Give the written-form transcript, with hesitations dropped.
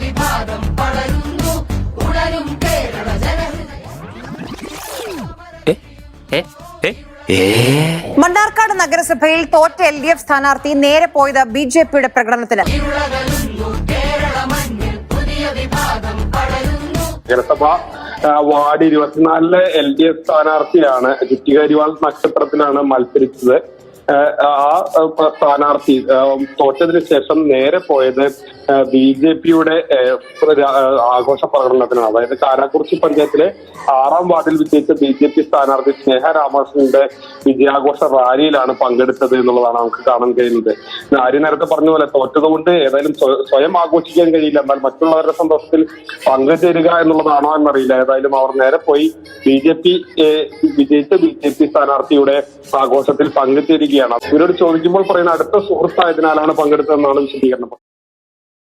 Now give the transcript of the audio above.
വിഭാഗം പടരുന്നു ഉണരും കേരള മണ്ണാർക്കാട് നഗരസഭയിൽ തോറ്റ LDF സ്ഥാനാർത്ഥി നേരെ പോയത് BJPയുടെ പ്രകടനത്തിന്. നഗരസഭ വാർഡ് 24 LDF സ്ഥാനാർത്ഥിയാണ്. ചുറ്റികരിവാൾ നക്ഷത്രത്തിലാണ് മത്സരിച്ചത്. ആ സ്ഥാനാർത്ഥി തോറ്റതിന് ശേഷം നേരെ പോയത് BJPയുടെ ആഘോഷ പ്രകടനത്തിനാണ്. അതായത് കാരാക്കുറിച്ചി പഞ്ചായത്തിലെ 6ാം വാർഡിൽ വിജയിച്ച BJP സ്ഥാനാർത്ഥി സ്നേഹ രാമകൃഷ്ണന്റെ വിജയാഘോഷ റാലിയിലാണ് പങ്കെടുത്തത് എന്നുള്ളതാണ് നമുക്ക് കാണാൻ കഴിയുന്നത്. ആര്യ നേരത്തെ പറഞ്ഞ പോലെ തോറ്റതുകൊണ്ട് ഏതായാലും സ്വയം ആഘോഷിക്കാൻ കഴിയില്ല, എന്നാൽ മറ്റുള്ളവരുടെ സന്തോഷത്തിൽ പങ്കുചേരുക എന്നുള്ളതാണോ എന്നറിയില്ല. ഏതായാലും അവർ നേരെ പോയി വിജയിച്ച BJP സ്ഥാനാർത്ഥിയുടെ ആഘോഷത്തിൽ പങ്കുചേരുകയാണ്. ഇവരോട് ചോദിക്കുമ്പോൾ പറയുന്ന അടുത്ത സുഹൃത്തായതിനാലാണ് പങ്കെടുത്തതെന്നാണ് വിശദീകരണം.